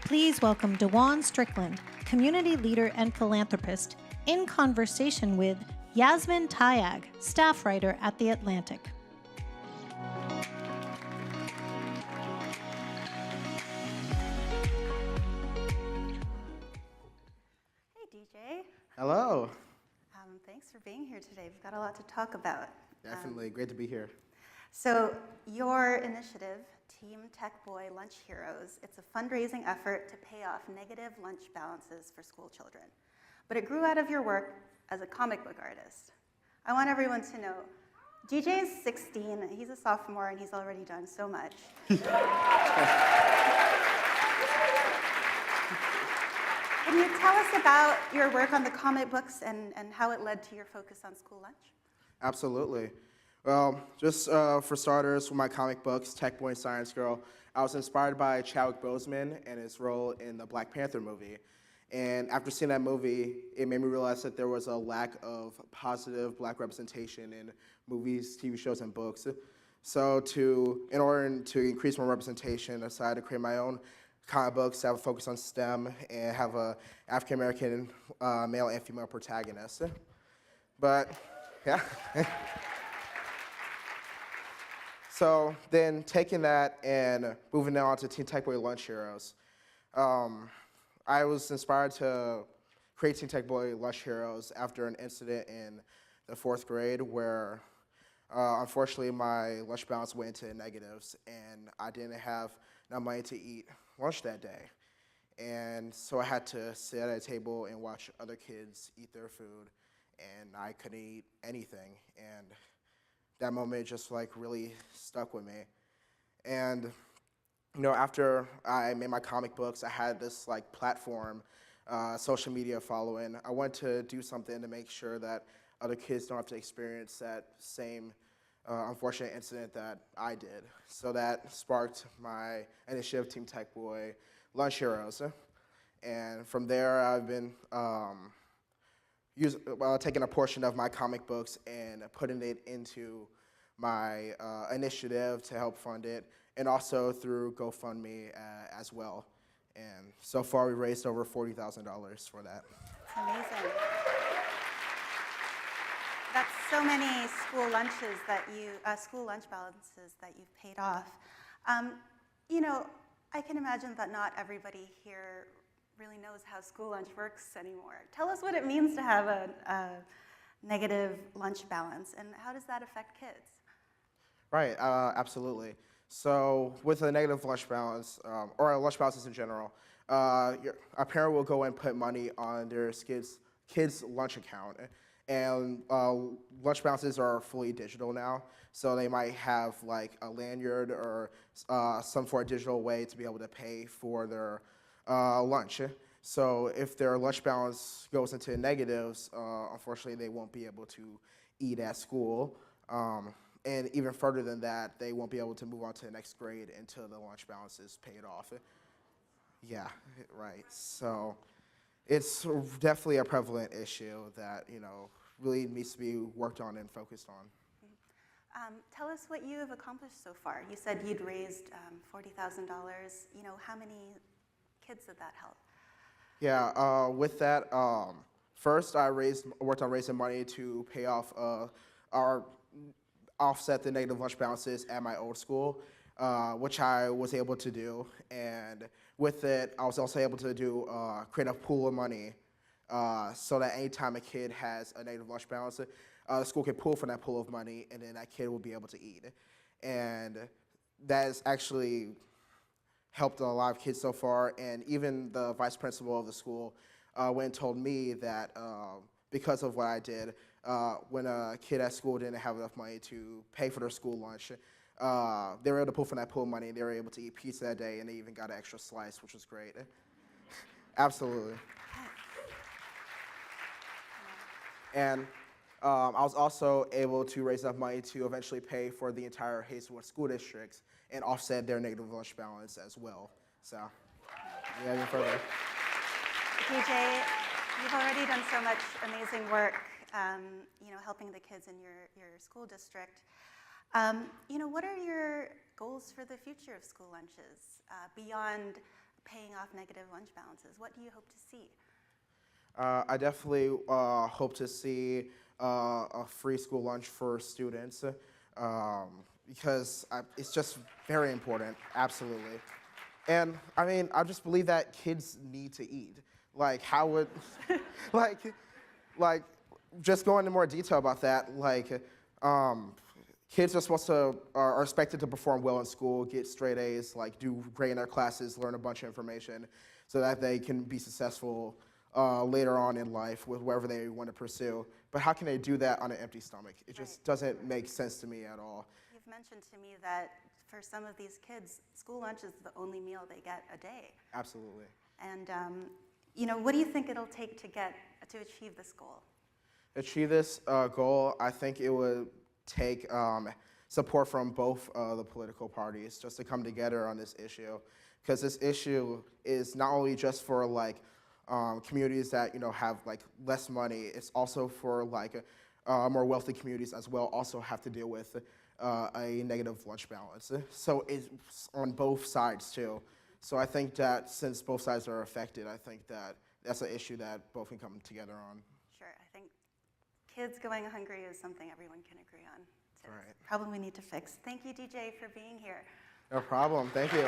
Please welcome DeJuan Strickland, community leader and philanthropist, in conversation with Yasmin Tayag, staff writer at The Atlantic. Hey, DJ. Hello. Thanks for being here today. We've got a lot to talk about. Definitely. Great to be here. So your initiative, Team Tech Boy Lunch Heroes, it's a fundraising effort to pay off negative lunch balances for school children. But it grew out of your work as a comic book artist. I want everyone to know, DJ is 16, he's a sophomore, and he's already done so much. Can you tell us about your work on the comic books and how it led to your focus on school lunch? Absolutely. Well, just for starters, with my comic books, Tech Boy and Science Girl, I was inspired by Chadwick Boseman and his role in the Black Panther movie. And after seeing that movie, it made me realize that there was a lack of positive Black representation in movies, TV shows, and books. So in order to increase my representation, I decided to create my own comic books that have a focus on STEM and have a African-American male and female protagonist. But, yeah. So then taking that and moving on to Teen Tech Boy Lunch Heroes, I was inspired to create Teen Tech Boy Lunch Heroes after an incident in the 4th grade where unfortunately my lunch balance went into negatives and I didn't have enough money to eat lunch that day. And so I had to sit at a table and watch other kids eat their food, and I couldn't eat anything. And that moment just really stuck with me. And after I made my comic books, I had this platform, social media following. I wanted to do something to make sure that other kids don't have to experience that same unfortunate incident that I did. So that sparked my initiative, Team Tech Boy Lunch Heroes. And from there, I've been taking a portion of my comic books and putting it into my initiative to help fund it, and also through GoFundMe as well. And so far, we raised over $40,000 for that. That's amazing. That's so many school lunches school lunch balances that you've paid off. I can imagine that not everybody here really knows how school lunch works anymore. Tell us what it means to have a negative lunch balance, and how does that affect kids? Right, absolutely. So with a negative lunch balance, or lunch balances in general, a parent will go and put money on their kid's lunch account. And lunch balances are fully digital now, so they might have a lanyard or some sort of digital way to be able to pay for their lunch. So if their lunch balance goes into negatives, unfortunately they won't be able to eat at school. And even further than that, they won't be able to move on to the next grade until the lunch balance is paid off. Yeah, right. So it's definitely a prevalent issue that, really needs to be worked on and focused on. Tell us what you have accomplished so far. You said you'd raised $40,000. How many kids did that help? Yeah, with that, first I worked on raising money to pay off offset the negative lunch balances at my old school, which I was able to do. And with it, I was also able to create a pool of money so that anytime a kid has a negative lunch balance, the school can pull from that pool of money, and then that kid will be able to eat. And that has actually helped a lot of kids so far. And even the vice principal of the school went and told me that because of what I did, when a kid at school didn't have enough money to pay for their school lunch, they were able to pull from that pool of money. They were able to eat pizza that day, and they even got an extra slice, which was great. Absolutely. And I was also able to raise enough money to eventually pay for the entire Hazelwood school districts and offset their negative lunch balance as well. So, yeah, even further. DJ, you've already done so much amazing work, helping the kids in your school district. What are your goals for the future of school lunches beyond paying off negative lunch balances? What do you hope to see? I definitely hope to see a free school lunch for students because it's just very important, absolutely. And I mean, I just believe that kids need to eat. Like, how would, like, just go into more detail about that. Like, kids are expected to perform well in school, get straight A's, like do great in their classes, learn a bunch of information, so that they can be successful later on in life with whatever they want to pursue. But how can they do that on an empty stomach? It just doesn't make sense to me at all. You've mentioned to me that for some of these kids, school lunch is the only meal they get a day. Absolutely. And what do you think it'll take to achieve this goal? Achieve this goal, I think it would take support from both the political parties just to come together on this issue, because this issue is not only just for like communities that have like less money. It's also for like more wealthy communities as well. Also have to deal with a negative lunch balance. So it's on both sides too. So I think that since both sides are affected, I think that that's an issue that both can come together on. Sure, I think kids going hungry is something everyone can agree on. So Right. it's a problem we need to fix. Thank you, DJ, for being here. No problem. Thank you.